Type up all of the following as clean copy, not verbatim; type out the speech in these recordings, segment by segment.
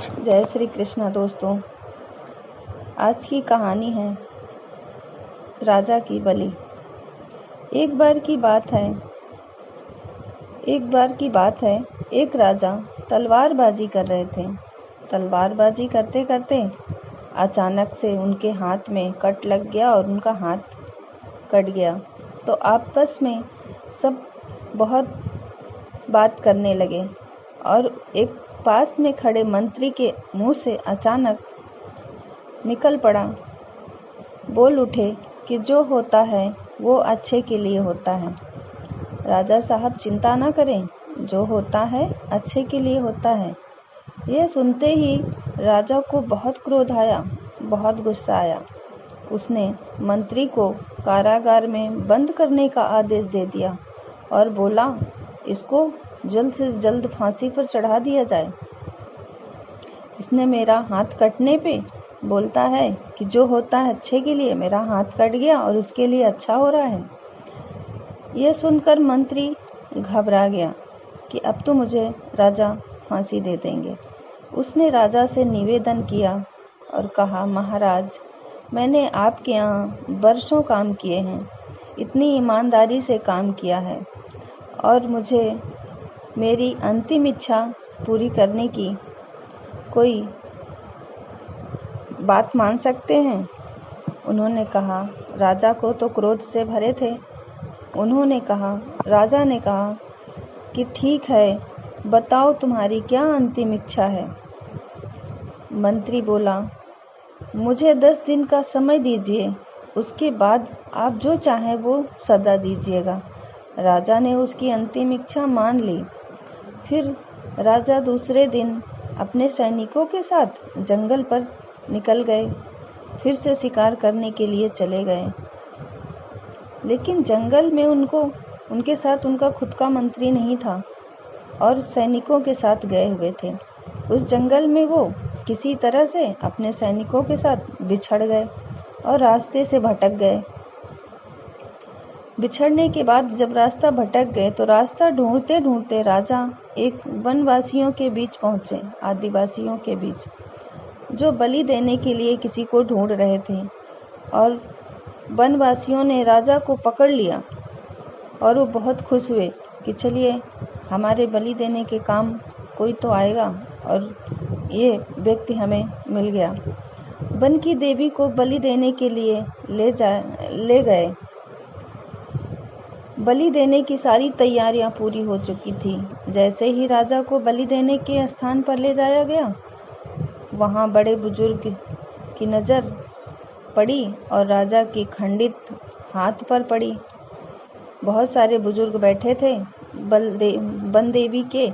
जय श्री कृष्ण दोस्तों। आज की कहानी है राजा की बलि। एक बार की बात है, एक राजा तलवारबाजी कर रहे थे। तलवारबाजी करते करते अचानक से उनके हाथ में कट लग गया और उनका हाथ कट गया। तो आपस में सब बहुत बात करने लगे और एक पास में खड़े मंत्री के मुंह से अचानक निकल पड़ा, बोल उठे कि जो होता है वो अच्छे के लिए होता है। राजा साहब चिंता ना करें, जो होता है अच्छे के लिए होता है। यह सुनते ही राजा को बहुत क्रोध आया, बहुत गुस्सा आया। उसने मंत्री को कारागार में बंद करने का आदेश दे दिया और बोला, इसको जल्द से जल्द फांसी पर चढ़ा दिया जाए। इसने मेरा हाथ कटने पे बोलता है कि जो होता है अच्छे के लिए, मेरा हाथ कट गया और उसके लिए अच्छा हो रहा है। यह सुनकर मंत्री घबरा गया कि अब तो मुझे राजा फांसी दे देंगे। उसने राजा से निवेदन किया और कहा, महाराज, मैंने आपके यहाँ बरसों काम किए हैं, इतनी ईमानदारी से काम किया है और मुझे मेरी अंतिम इच्छा पूरी करने की कोई बात मान सकते हैं? उन्होंने कहा, राजा को तो क्रोध से भरे थे। राजा ने कहा कि ठीक है, बताओ तुम्हारी क्या अंतिम इच्छा है? मंत्री बोला, मुझे 10 दिन का समय दीजिए, उसके बाद आप जो चाहें वो सदा दीजिएगा। राजा ने उसकी अंतिम इच्छा मान ली। फिर राजा दूसरे दिन अपने सैनिकों के साथ जंगल पर निकल गए, फिर से शिकार करने के लिए चले गए। लेकिन जंगल में उनके साथ उनका खुद का मंत्री नहीं था और सैनिकों के साथ गए हुए थे। उस जंगल में वो किसी तरह से अपने सैनिकों के साथ बिछड़ गए और रास्ते से भटक गए। बिछड़ने के बाद जब रास्ता भटक गए तो रास्ता ढूंढते ढूंढते राजा एक वनवासियों के बीच पहुंचे, आदिवासियों के बीच, जो बलि देने के लिए किसी को ढूंढ रहे थे। और वनवासियों ने राजा को पकड़ लिया और वो बहुत खुश हुए कि चलिए, हमारे बलि देने के काम कोई तो आएगा और ये व्यक्ति हमें मिल गया। वन की देवी को बलि देने के लिए ले गए। बलि देने की सारी तैयारियां पूरी हो चुकी थी। जैसे ही राजा को बलि देने के स्थान पर ले जाया गया, वहां बड़े बुजुर्ग की नज़र पड़ी और राजा के खंडित हाथ पर पड़ी। बहुत सारे बुजुर्ग बैठे थे वन देवी के,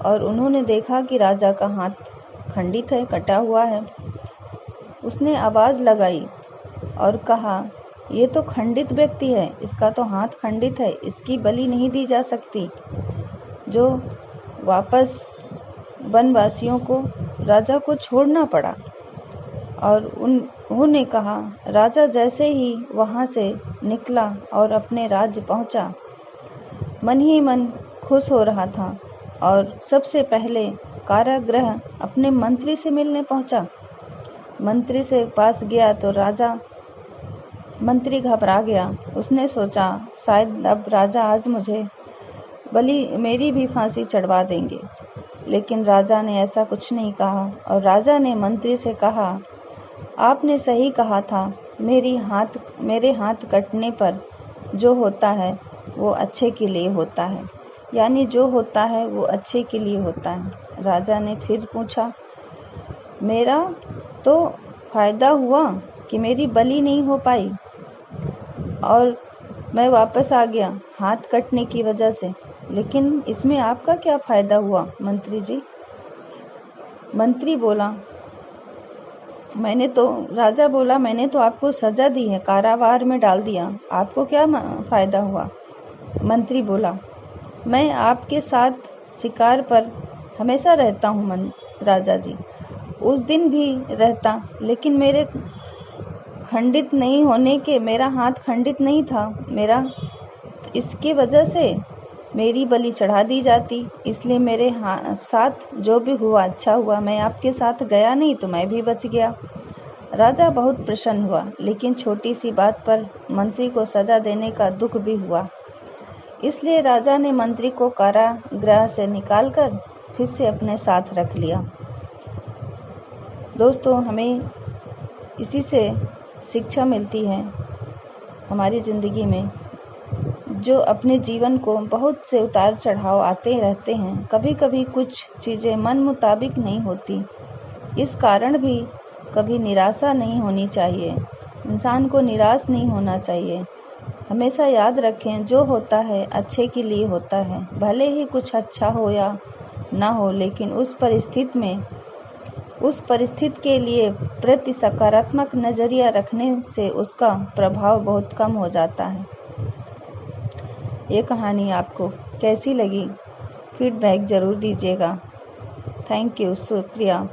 और उन्होंने देखा कि राजा का हाथ खंडित है, कटा हुआ है। उसने आवाज़ लगाई और कहा, ये तो खंडित व्यक्ति है, इसका तो हाथ खंडित है, इसकी बलि नहीं दी जा सकती। जो वापस वनवासियों को राजा को छोड़ना पड़ा और उन्होंने कहा, राजा जैसे ही वहां से निकला और अपने राज्य पहुंचा, मन ही मन खुश हो रहा था और सबसे पहले कारागृह अपने मंत्री से मिलने पहुंचा। मंत्री से पास गया तो मंत्री घबरा गया। उसने सोचा, शायद अब राजा आज मेरी भी फांसी चढ़वा देंगे। लेकिन राजा ने ऐसा कुछ नहीं कहा और राजा ने मंत्री से कहा, आपने सही कहा था, मेरे हाथ कटने पर जो होता है वो अच्छे के लिए होता है, यानी जो होता है वो अच्छे के लिए होता है। राजा ने फिर पूछा, मेरा तो फायदा हुआ कि मेरी बलि नहीं हो पाई और मैं वापस आ गया हाथ कटने की वजह से, लेकिन इसमें आपका क्या फायदा हुआ मंत्री जी? राजा बोला, मैंने तो आपको सजा दी है, कारावार में डाल दिया, आपको क्या फायदा हुआ? मंत्री बोला, मैं आपके साथ शिकार पर हमेशा रहता हूँ राजा जी। उस दिन भी रहता, लेकिन मेरे खंडित नहीं होने के, मेरा हाथ खंडित नहीं था, इसके वजह से मेरी बलि चढ़ा दी जाती, इसलिए मेरे साथ जो भी हुआ अच्छा हुआ। मैं आपके साथ गया नहीं तो मैं भी बच गया। राजा बहुत प्रसन्न हुआ, लेकिन छोटी सी बात पर मंत्री को सजा देने का दुख भी हुआ। इसलिए राजा ने मंत्री को कारागृह से निकालकर फिर से अपने साथ रख लिया। दोस्तों, हमें इसी से शिक्षा मिलती है हमारी ज़िंदगी में, जो अपने जीवन को बहुत से उतार चढ़ाव आते रहते हैं। कभी कभी कुछ चीज़ें मन मुताबिक नहीं होती, इस कारण भी कभी निराशा नहीं होनी चाहिए। इंसान को निराश नहीं होना चाहिए। हमेशा याद रखें, जो होता है अच्छे के लिए होता है। भले ही कुछ अच्छा हो या ना हो, लेकिन उस परिस्थिति के लिए प्रति सकारात्मक नज़रिया रखने से उसका प्रभाव बहुत कम हो जाता है। ये कहानी आपको कैसी लगी? फीडबैक ज़रूर दीजिएगा। थैंक यू, शुक्रिया।